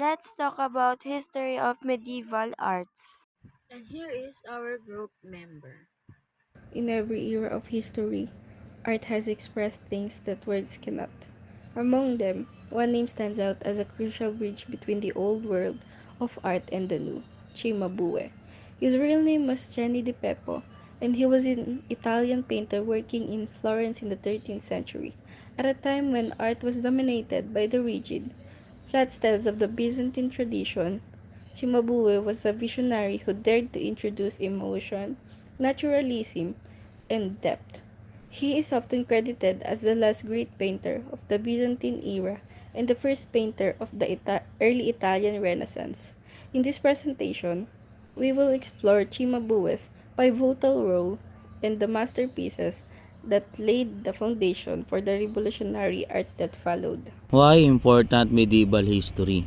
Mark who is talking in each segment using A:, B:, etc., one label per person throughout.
A: Let's talk about history of medieval arts.
B: And here is our group member.
C: In every era of history, art has expressed things that words cannot. Among them, one name stands out as a crucial bridge between the old world of art and the new, Cimabue. His real name was Gianni di Beppo, and he was an Italian painter working in Florence in the 13th century, at a time when art was dominated by the rigid, flat styles of the Byzantine tradition. Cimabue was a visionary who dared to introduce emotion, naturalism, and depth. He is often credited as the last great painter of the Byzantine era and the first painter of the early Italian Renaissance. In this presentation, we will explore Cimabue's pivotal role and the masterpieces that laid the foundation for the revolutionary art that followed.
D: Why important medieval history?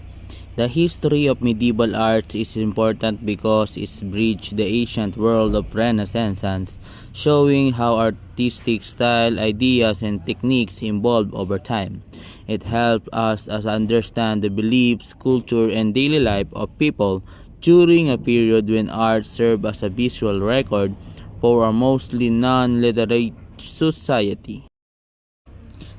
D: The history of medieval arts is important because it bridged the ancient world of Renaissance, showing how artistic style, ideas, and techniques evolved over time. It helped us understand the beliefs, culture, and daily life of people during a period when art served as a visual record for a mostly non-literate society.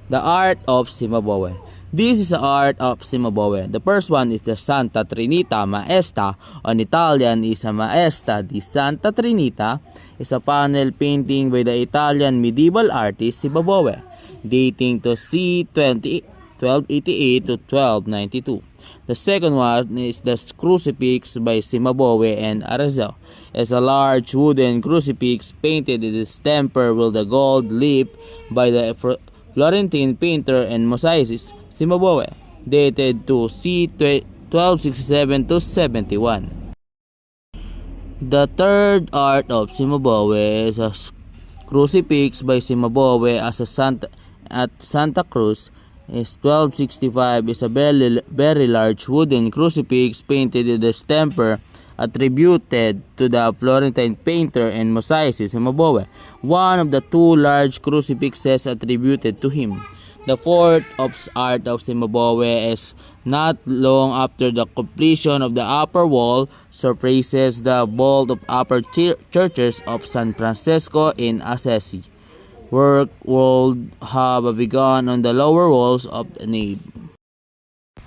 D: The art of Cimabue. This is the art of Cimabue. The first one is the Santa Trinita Maesta. On Italian is a Maesta di Santa Trinita. Is a panel painting by the Italian medieval artist Cimabue, dating to c. 1288 to 1292. The second one is the Crucifix by Cimabue and Arezzo. It's a large wooden crucifix painted in distemper with a gold leaf by the Florentine painter and mosaicist Cimabue, dated to c. 1267 to 71. The third art of Cimabue is a crucifix by Cimabue as a Santa Cruz. Is 1265 is a very large wooden crucifix painted in distemper attributed to the Florentine painter and mosaicist Cimabue, one of the two large crucifixes attributed to him. The fourth art of Cimabue is not long after the completion of the upper wall surfaces the vault of upper churches of San Francisco in Assisi. Work would have begun on the lower walls of the nave.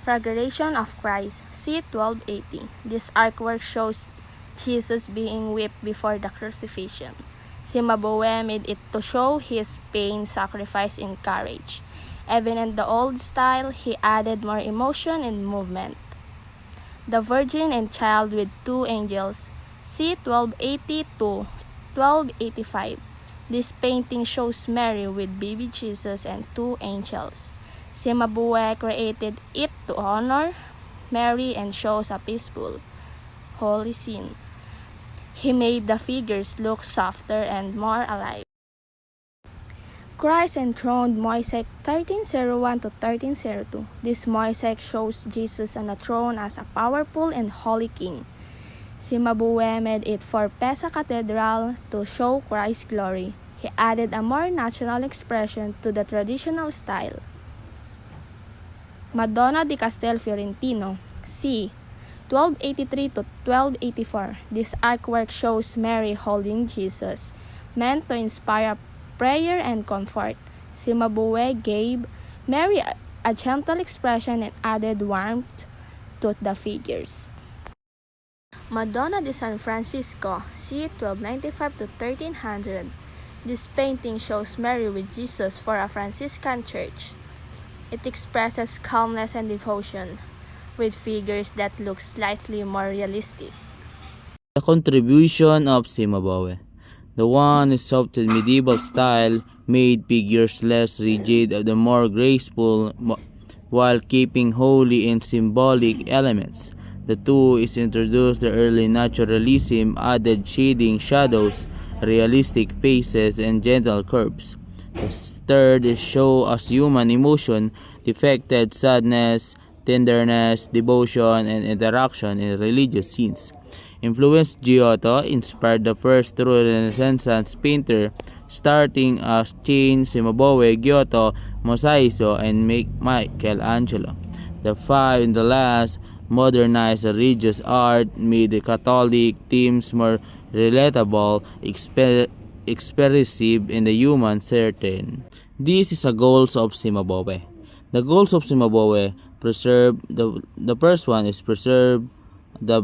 E: Flagellation of Christ, c. 1280. This artwork shows Jesus being whipped before the crucifixion. Cimabue made it to show his pain, sacrifice, and courage. Even in the old style, he added more emotion and movement. The Virgin and Child with Two Angels, c. 1280 to 1285. This painting shows Mary with baby Jesus and two angels. Cimabue created it to honor Mary and shows a peaceful, holy scene. He made the figures look softer and more alive. Christ enthroned mosaic 1301 to 1302. This mosaic shows Jesus on a throne as a powerful and holy king. Cimabue made it for Pisa Cathedral to show Christ's glory. He added a more national expression to the traditional style. Madonna di Castel Fiorentino, c. 1283 to 1284. This artwork shows Mary holding Jesus, meant to inspire prayer and comfort. Cimabue gave Mary a gentle expression and added warmth to the figures. Madonna di San Francisco, c. 1295 to 1300. This painting shows Mary with Jesus for a Franciscan church. It expresses calmness and devotion, with figures that look slightly more realistic.
D: The contribution of Cimabue. The one is soft medieval style made figures less rigid and more graceful while keeping holy and symbolic elements. The two is introduced the early naturalism, added shading, shadows, realistic faces, and gentle curves. The third is show us human emotion, depicted sadness, tenderness, devotion, and interaction in religious scenes. Influenced Giotto, inspired the first true Renaissance painter, starting as Chin, Cimabue, Giotto, Mosaico, and Michelangelo. The five and the last, modernized religious art, made the Catholic themes more relatable, expressive, and the human certain. This is the goals of Simabowe. The goals of Simabowe preserve the first one is preserve the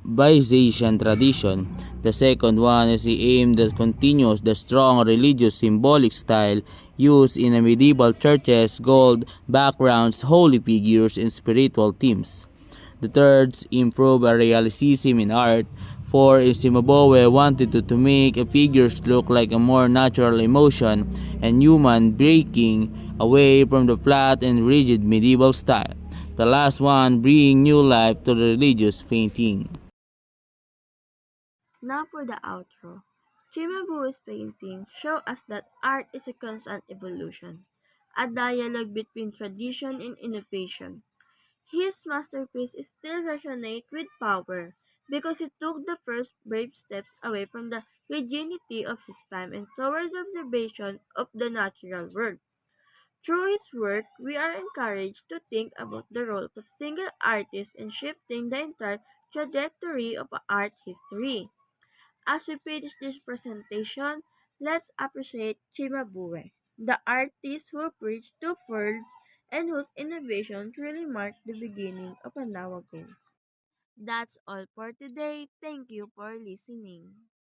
D: Byzantine tradition. The second one is the aim that continues the strong religious symbolic style used in the medieval churches, gold backgrounds, holy figures, and spiritual themes. The third, improve a realism in art. For Isimabowe wanted to make a figures look like a more natural emotion and human, breaking away from the flat and rigid medieval style. The last one, bringing new life to the religious painting.
A: Now for the outro. Chimabu's painting show us that art is a constant evolution, a dialogue between tradition and innovation. His masterpiece still resonates with power because he took the first brave steps away from the rigidity of his time and towards observation of the natural world. Through his work, we are encouraged to think about the role of a single artist in shifting the entire trajectory of art history. As we finish this presentation, let's appreciate Chimabue, the artist who bridged two worlds and whose innovation truly marked the beginning of a now again. That's all for today. Thank you for listening.